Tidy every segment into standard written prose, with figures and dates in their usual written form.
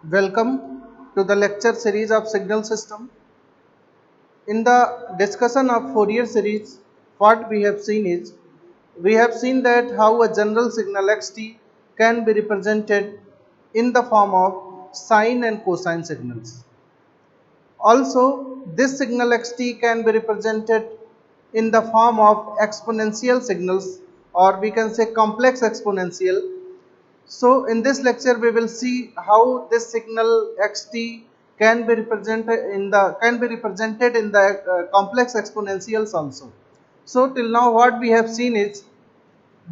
Welcome to the lecture series of signal system. In the discussion of Fourier series, what we have seen is we have seen that how a general signal xt can be represented in the form of sine and cosine signals. Also, this signal xt can be represented in the form of exponential signals, or we can say complex exponential. So in this lecture we will see how this signal xt can be represented in the complex exponentials also. So till now what we have seen is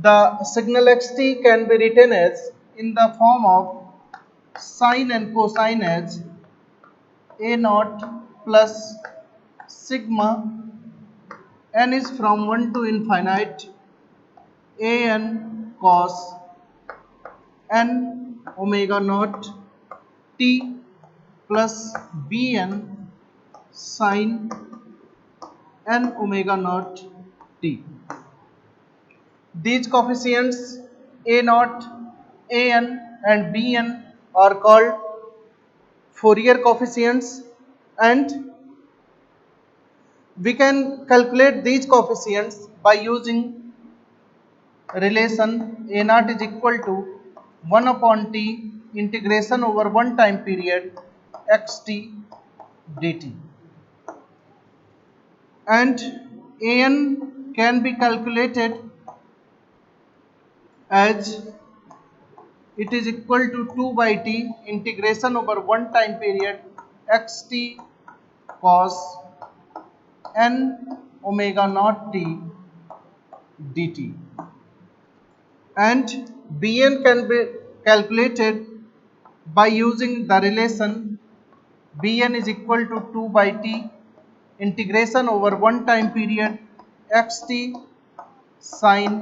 the signal xt can be written as in the form of sine and cosine as a naught plus sigma n is from 1 to infinite a n cos n omega naught t plus bn sin n omega naught t. These coefficients a naught, an and bn are called Fourier coefficients, and we can calculate these coefficients by using relation a naught is equal to 1 upon t integration over one time period xt dt, and an can be calculated as it is equal to 2 by t integration over one time period xt cos n omega naught t dt, and bn can be calculated by using the relation bn is equal to 2 by t integration over one time period xt sin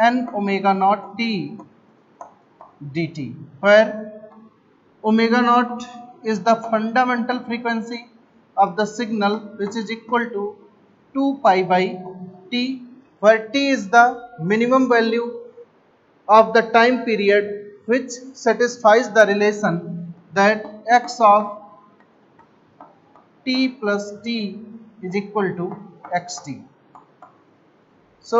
n omega naught t dt, where omega naught is the fundamental frequency of the signal, which is equal to 2 pi by t, where t is the minimum value of the time period which satisfies the relation that x of t plus t is equal to xt. So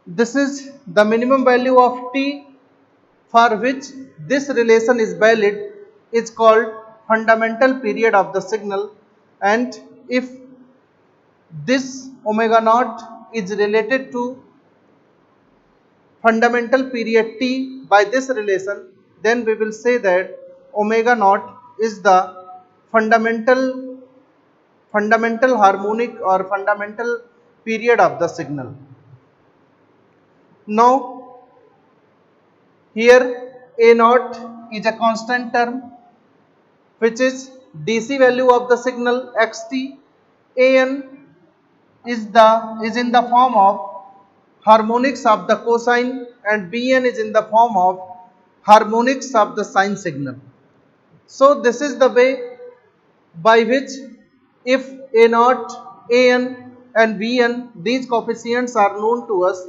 this is the minimum value of t for which this relation is valid, is called fundamental period of the signal, and if this omega naught is related to fundamental period t by this relation, then we will say that omega naught is the fundamental harmonic or fundamental period of the signal. Now here a naught is a constant term which is dc value of the signal xt. An is in the form of harmonics of the cosine, and bn is in the form of harmonics of the sine signal. So this is the way by which, if a naught, an and bn, these coefficients are known to us,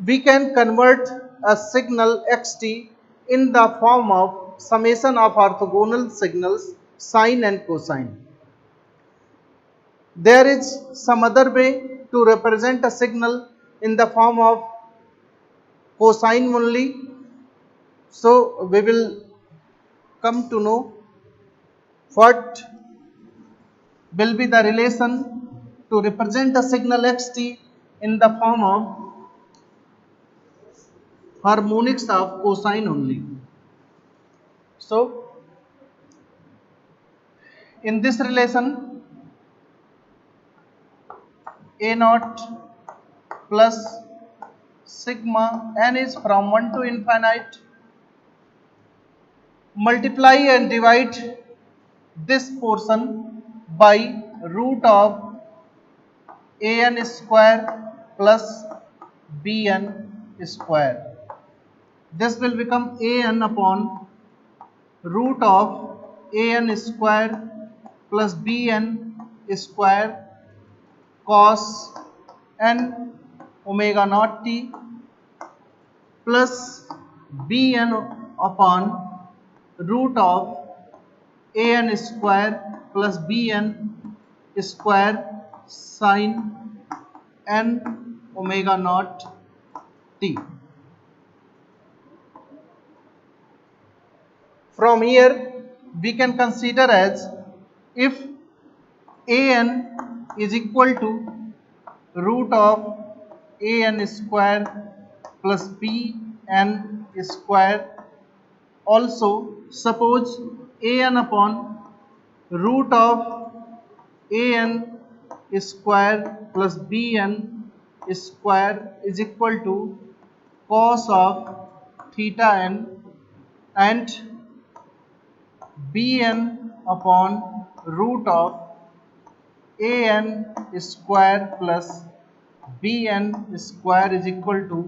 we can convert a signal xt in the form of summation of orthogonal signals sine and cosine. There is some other way to represent a signal in the form of cosine only. So we will come to know what will be the relation to represent a signal xt in the form of harmonics of cosine only. So in this relation a naught plus sigma n is from 1 to infinite, multiply and divide this portion by root of an square plus bn square. This will become an upon root of an square plus bn square cos n omega naught t plus bn upon root of an square plus bn square sin n omega naught t. From here we can consider as if an is equal to root of an square plus bn square. Also suppose an upon root of an square plus bn square is equal to cos of theta n, and bn upon root of an square plus bn square is equal to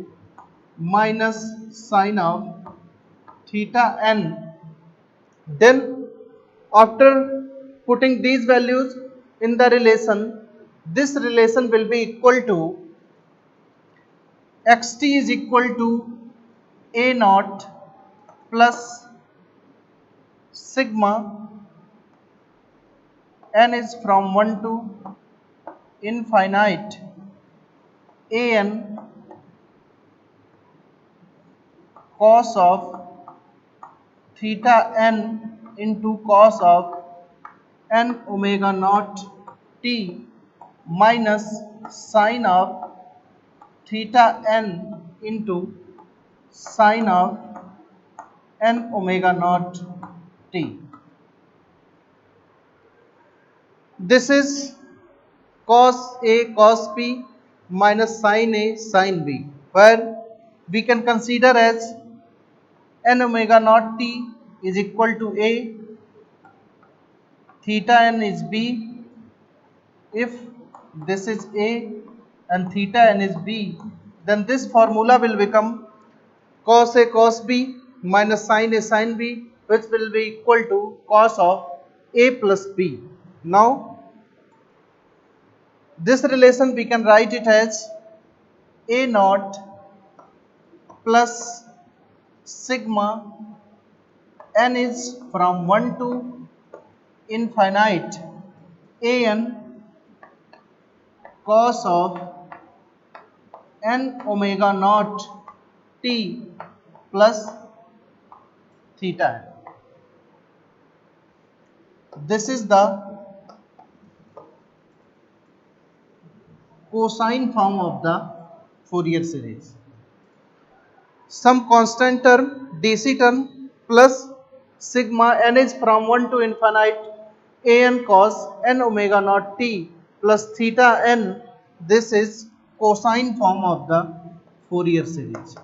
minus sine of theta n. Then after putting these values in the relation, this relation will be equal to xt is equal to a naught plus sigma n is from 1 to infinite an cos of theta n into cos of n omega naught t minus sine of theta n into sine of n omega naught t. This is cos A cos B minus sin A sin B, where we can consider as n omega naught t is equal to A, theta n is B. If this is A and theta n is B, then this formula will become cos A cos B minus sin A sin B, which will be equal to cos of A plus B. Now this relation we can write it as A naught plus sigma n is from 1 to infinite an cos of n omega naught t plus theta. This is the cosine form of the Fourier series. Some constant term dc term plus sigma n is from 1 to infinite an cos n omega naught t plus theta n. This is cosine form of the Fourier series.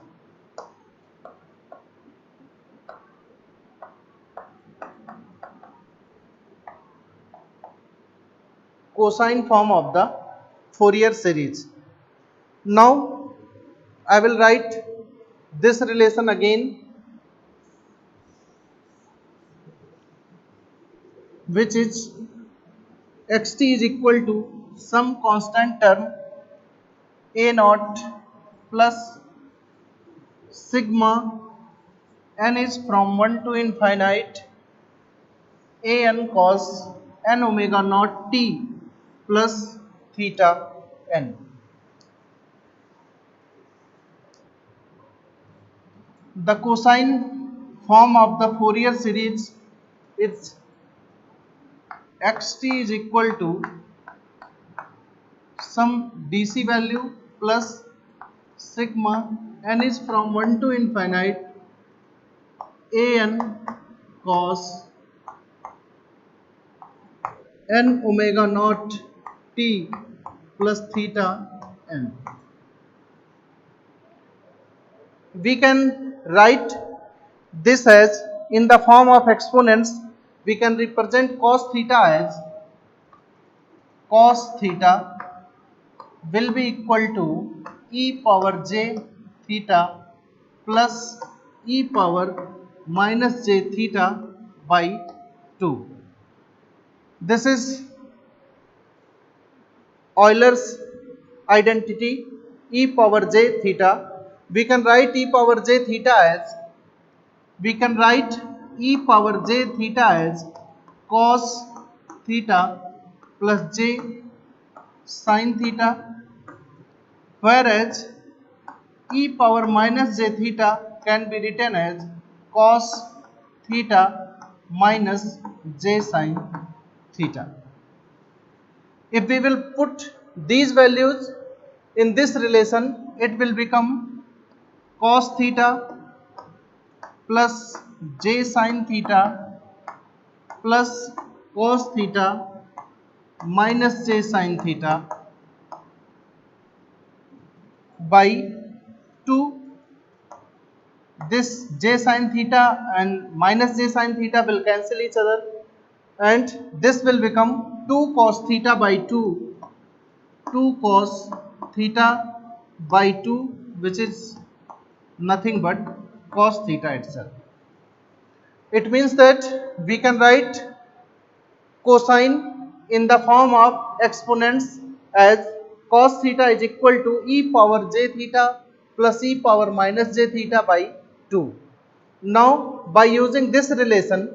Cosine form of the Fourier series. Now I will write this relation again, which is xt is equal to some constant term a naught plus sigma n is from 1 to infinite an cos n omega naught t plus theta n. The cosine form of the Fourier series is xt is equal to some dc value plus sigma n is from 1 to infinite an cos n omega naught t plus theta n. We can write this as, in the form of exponents, we can represent cos theta as cos theta will be equal to e power j theta plus e power minus j theta by 2. This is Euler's identity, e power j theta. We can write e power j theta as, we can write e power j theta as cos theta plus j sin theta, whereas e power minus j theta can be written as cos theta minus j sin theta. If we will put these values in this relation, it will become cos theta plus j sin theta plus cos theta minus j sin theta by 2. This j sin theta and minus j sin theta will cancel each other, and this will become 2 cos theta by 2, 2 cos theta by 2, which is nothing but cos theta itself. It means that we can write cosine in the form of exponents as cos theta is equal to e power j theta plus e power minus j theta by 2. Now by using this relation,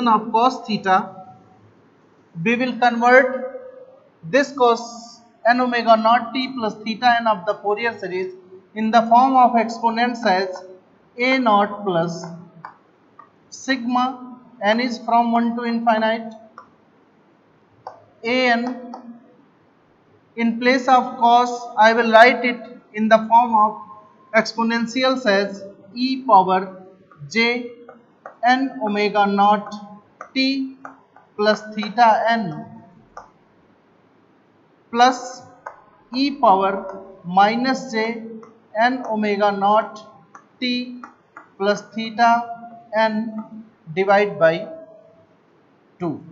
of cos theta, we will convert this cos n omega naught t plus theta n of the Fourier series in the form of exponents as a naught plus sigma n is from 1 to infinite a n. In place of cos, I will write it in the form of exponentials as e power j n omega naught t plus theta n plus e power minus j n omega naught t plus theta n divided by 2.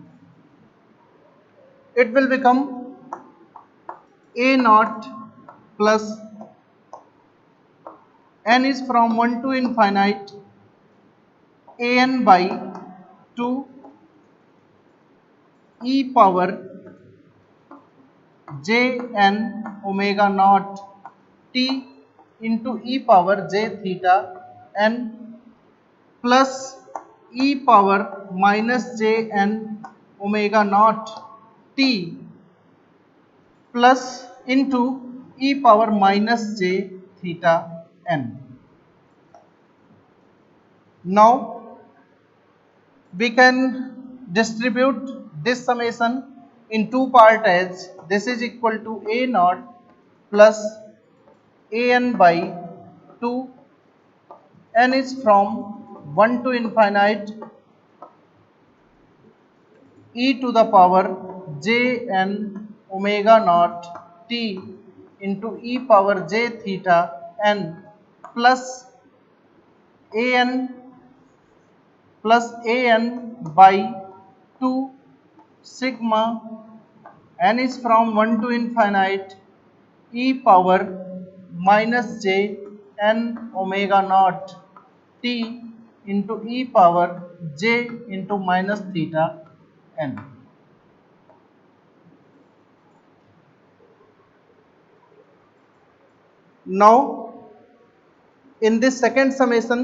It will become a naught plus n is from 1 to infinite a n by 2 e power j n omega naught t into e power j theta n plus e power minus j n omega naught t plus into e power minus j theta n. Now we can distribute this summation in two parts as this is equal to a naught plus a n by 2, n is from 1 to infinite e to the power j n omega naught t into e power j theta n plus a n by 2 sigma n is from 1 to infinite e power minus j n omega naught t into e power j into minus theta n. Now in this second summation,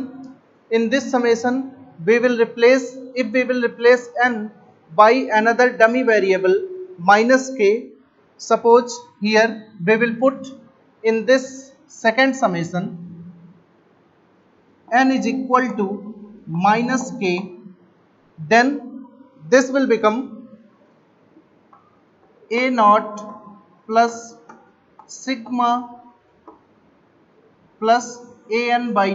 we will replace, if we will replace n by another dummy variable minus k, suppose here we will put in this second summation n is equal to minus k, then this will become a naught plus sigma plus a n by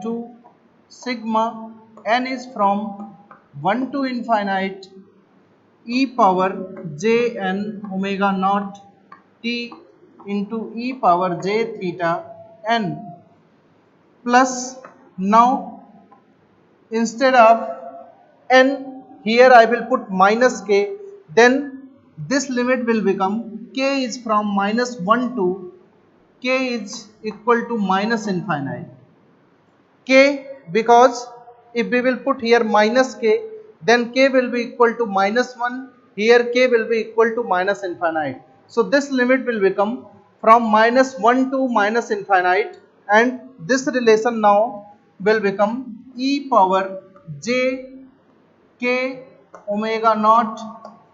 2 sigma n is from 1 to infinite e power j n omega naught t into e power j theta n plus, now instead of n here I will put minus k, then this limit will become k is from minus 1 to k is equal to minus infinite. K, because if we will put here minus k, then k will be equal to minus 1, here k will be equal to minus infinite. So this limit will become from minus 1 to minus infinite, and this relation now will become e power j k omega naught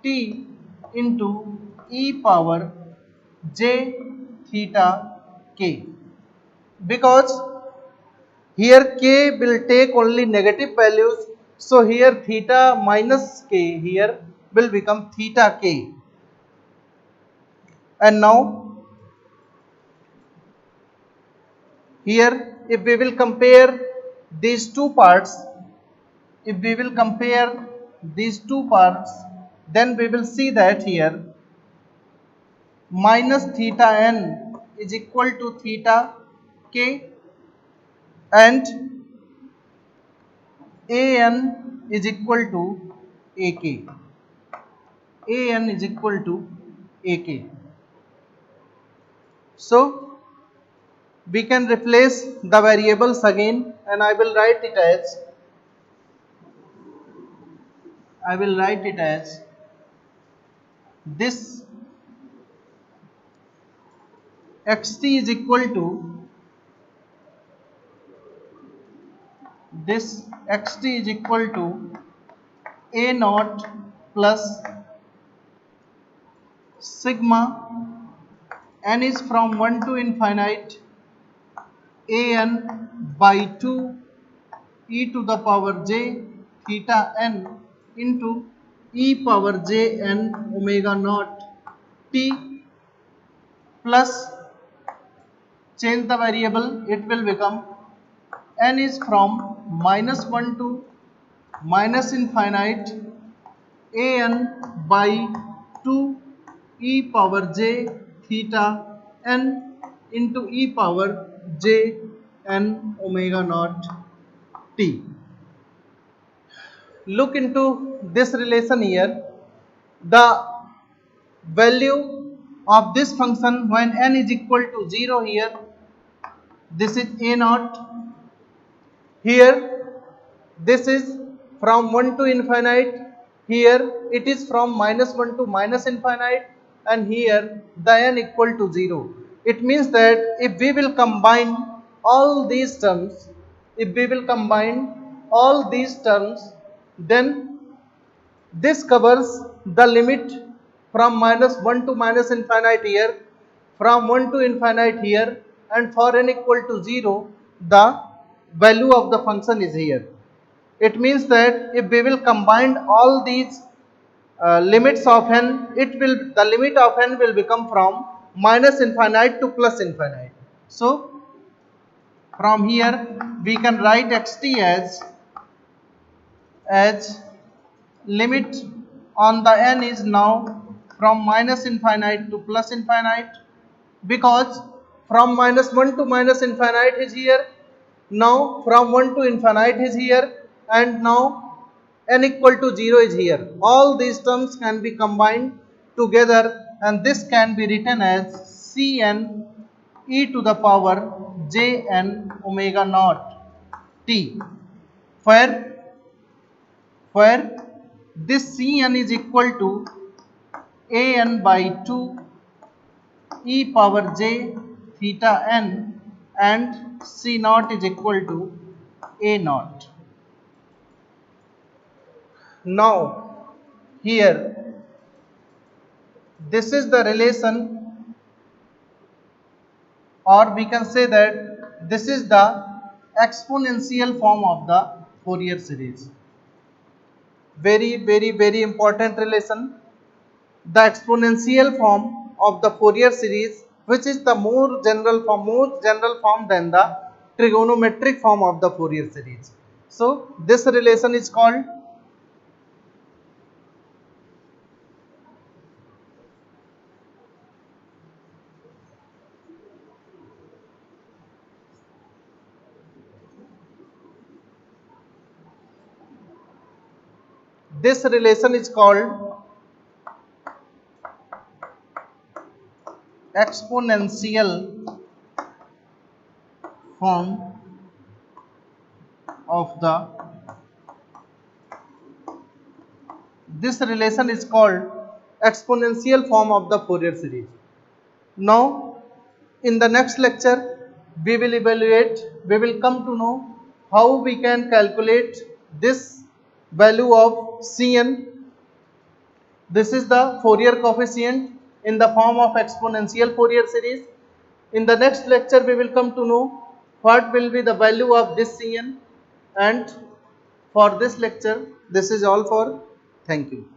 t into e power j theta k, because here k will take only negative values, so here theta minus k here will become theta k. And now here if we will compare these two parts, if we will compare these two parts, then we will see that here minus theta n is equal to theta k, and an is equal to ak. An is equal to ak. So we can replace the variables again, and I will write it as this xt is equal to this xt is equal to a naught plus sigma n is from 1 to infinite an by 2 e to the power j theta n into e power j n omega naught t, plus change the variable, it will become n is from minus 1 to minus infinite an by 2 e power j theta n into e power j n omega naught t. Look into this relation here. The value of this function when n is equal to 0 here, this is a naught. Here this is from 1 to infinite, here it is from minus 1 to minus infinite, and here the n equal to 0. It means that if we will combine all these terms, if we will combine all these terms, then this covers the limit from minus 1 to minus infinite here, from 1 to infinite here, and for n equal to 0 the value of the function is here. It means that if we will combine all these limits of n, the limit of n will become from minus infinite to plus infinite. So from here we can write xt as limit on the n is now from minus infinite to plus infinite, because from minus 1 to minus infinite is here, now from 1 to infinite is here, and now n equal to 0 is here. All these terms can be combined together, and this can be written as cn e to the power jn omega naught t, where this Cn is equal to an by 2 e power j theta n, and C naught is equal to a naught. Now here this is the relation, or we can say that this is the exponential form of the Fourier series. Very important relation. The exponential form of the Fourier series, which is the more general form than the trigonometric form of the Fourier series. So this relation is called exponential form of the exponential form of the Fourier series. Now In the next lecture, we will come to know how we can calculate this value of Cn. This is the Fourier coefficient in the form of exponential Fourier series. In the next lecture, we will come to know what will be the value of this Cn, and for this lecture, this is all for. Thank you.